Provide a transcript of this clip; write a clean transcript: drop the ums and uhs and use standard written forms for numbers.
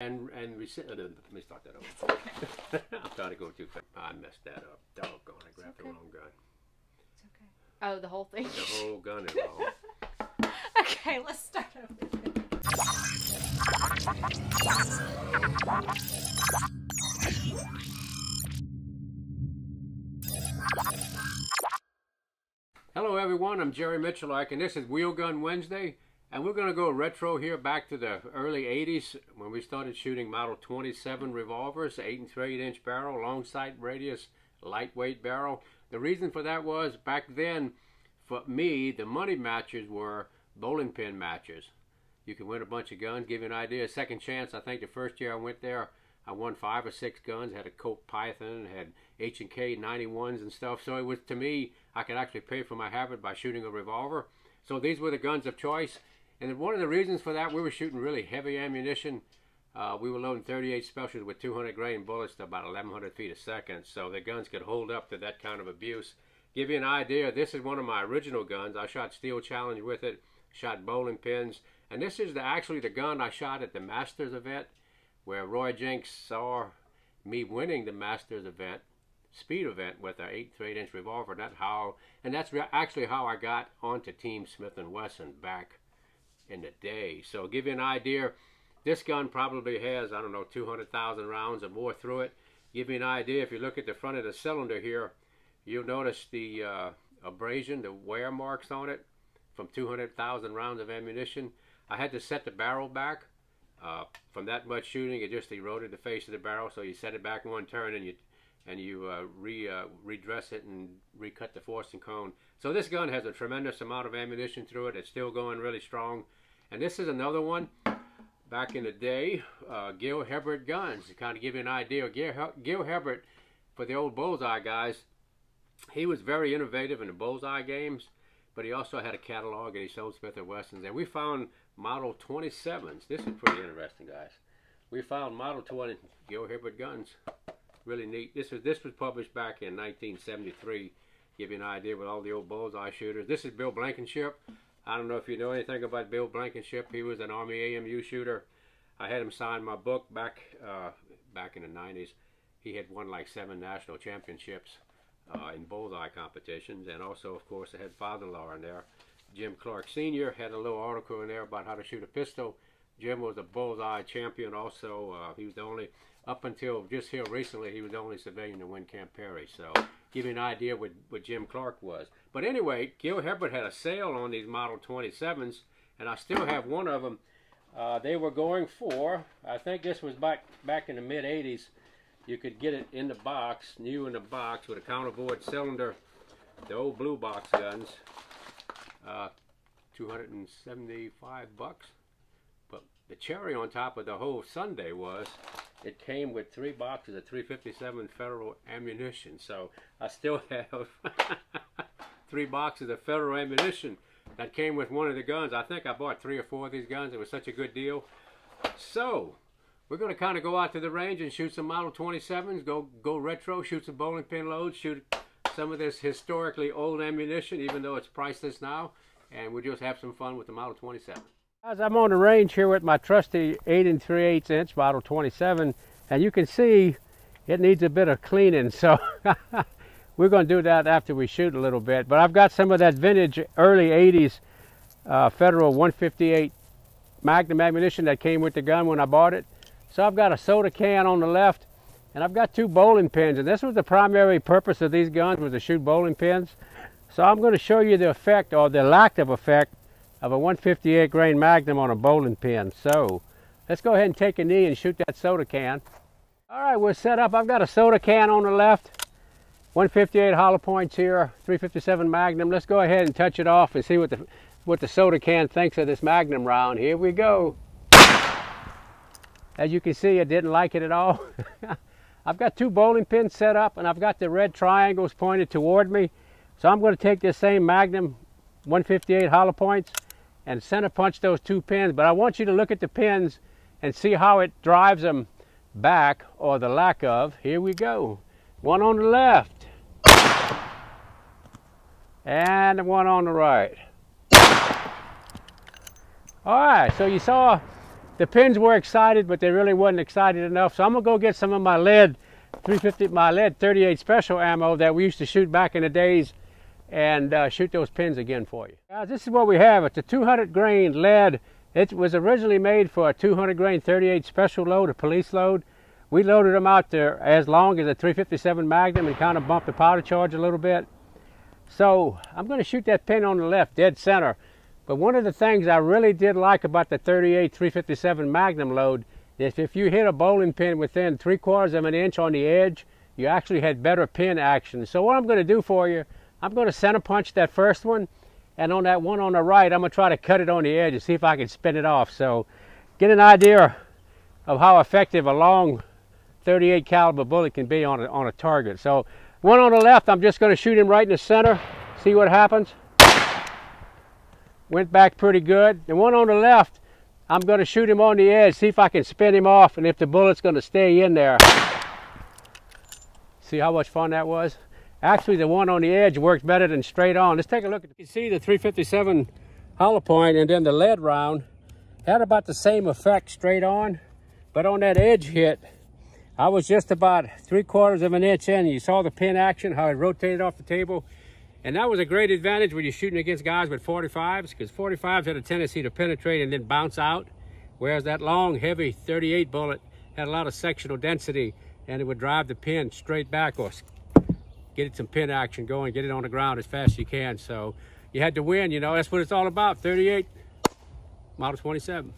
And let me start that over. Okay. I'm trying to go too fast. I messed that up. Doggone, I grabbed the wrong gun. It's okay. Oh, the whole thing? The whole gun is wrong. Okay, let's start over. Hello everyone, I'm Jerry Miculek, and this is Wheel Gun Wednesday. And we're going to go retro here back to the early 80s when we started shooting Model 27 revolvers, 8 3/8 inch barrel, long sight radius, lightweight barrel. The reason for that was back then, for me, the money matches were bowling pin matches. You could win a bunch of guns. Give you an idea, second chance, I think the first year I went there, I won 5 or 6 guns, had a Colt Python, had H&K 91s and stuff. So it was, to me, I could actually pay for my habit by shooting a revolver. So these were the guns of choice. And one of the reasons for that, we were shooting really heavy ammunition. We were loading 38 specials with 200 grain bullets to about 1,100 feet a second. So the guns could hold up to that kind of abuse. Give you an idea, this is one of my original guns. I shot Steel Challenge with it, shot bowling pins. And this is actually the gun I shot at the Masters event, where Roy Jenks saw me winning the Masters event, speed event, with an 8 3/8 inch revolver. And that's actually how I got onto Team Smith & Wesson back in the day. So give you an idea, this gun probably has, I don't know, 200,000 rounds or more through it. Give you an idea, if you look at the front of the cylinder here, you'll notice the abrasion, the wear marks on it from 200,000 rounds of ammunition. I had to set the barrel back. From that much shooting, it just eroded the face of the barrel, so you set it back one turn and you redress it and recut the forcing cone. So this gun has a tremendous amount of ammunition through it. It's still going really strong. And this is another one. Back in the day, Gil Hebert guns. To kind of give you an idea, Gil Hebert, for the old bullseye guys, he was very innovative in the bullseye games, but he also had a catalog and he sold Smith & Wessons. And we found Model 27s. This is pretty interesting, guys. We found Model 20 Gil Hebert guns. Really neat. This was published back in 1973. Give you an idea with all the old bullseye shooters. This is Bill Blankenship. I don't know if you know anything about Bill Blankenship. He was an Army AMU shooter. I had him sign my book back in the 90s. He had won like 7 national championships in bullseye competitions, and also, of course, I had father-in-law in there. Jim Clark Sr. had a little article in there about how to shoot a pistol. Jim was a bullseye champion also. He was the only, up until just here recently, he was the only civilian to win Camp Perry. So give you an idea what Jim Clark was. But anyway, Gil Hebert had a sale on these Model 27s, and I still have one of them. They were going for, I think this was back in the mid-80s. You could get it in the box, new in the box, with a counterboard cylinder, the old blue box guns, 275 bucks. But the cherry on top of the whole sundae was, it came with 3 boxes of 357 Federal ammunition. So I still have 3 boxes of Federal ammunition that came with one of the guns. I think I bought 3 or 4 of these guns. It was such a good deal. So we're going to kind of go out to the range and shoot some Model 27s, go retro, shoot some bowling pin loads, shoot some of this historically old ammunition, even though it's priceless now. And we'll just have some fun with the Model 27. As I'm on the range here with my trusty 8 3/8 inch Model 27, and you can see it needs a bit of cleaning, so we're going to do that after we shoot a little bit. But I've got some of that vintage early 80s Federal 158 Magnum ammunition that came with the gun when I bought it. So I've got a soda can on the left, and I've got 2 bowling pins, and this was the primary purpose of these guns, was to shoot bowling pins. So I'm going to show you the effect, or the lack of effect, of a 158 grain Magnum on a bowling pin. So let's go ahead and take a knee and shoot that soda can. All right, we're set up. I've got a soda can on the left, 158 hollow points here, 357 Magnum. Let's go ahead and touch it off and see what the soda can thinks of this Magnum round. Here we go. As you can see, I didn't like it at all. I've got 2 bowling pins set up, and I've got the red triangles pointed toward me. So I'm going to take this same Magnum 158 hollow points and center punch those 2 pins. But I want you to look at the pins and see how it drives them back, or the lack of. Here we go. One on the left. And one on the right. All right, so you saw the pins were excited, but they really wasn't excited enough. So I'm gonna go get some of my lead 350, my lead 38 special ammo that we used to shoot back in the days, and shoot those pins again for you. Guys, this is what we have. It's a 200 grain lead. It was originally made for a 200 grain 38 special load, a police load. We loaded them out there as long as a 357 Magnum and kind of bumped the powder charge a little bit. So I'm going to shoot that pin on the left, dead center. But one of the things I really did like about the 38 357 Magnum load is if you hit a bowling pin within 3/4 of an inch on the edge, you actually had better pin action. So what I'm going to do for you, I'm going to center punch that first one, and on that one on the right, I'm going to try to cut it on the edge and see if I can spin it off. So get an idea of how effective a long 38 caliber bullet can be on a target. So one on the left, I'm just going to shoot him right in the center, see what happens. Went back pretty good. The one on the left, I'm going to shoot him on the edge, see if I can spin him off and if the bullet's going to stay in there. See how much fun that was? Actually, the one on the edge works better than straight on. Let's take a look. You can see the 357 hollow point and then the lead round had about the same effect straight on, but on that edge hit, I was just about 3/4 of an inch in. You saw the pin action, how it rotated off the table. And that was a great advantage when you're shooting against guys with 45s, because 45s had a tendency to penetrate and then bounce out, whereas that long, heavy 38 bullet had a lot of sectional density, and it would drive the pin straight back or get it some pin action going, get it on the ground as fast as you can. So you had to win, you know, that's what it's all about. 38, Model 27.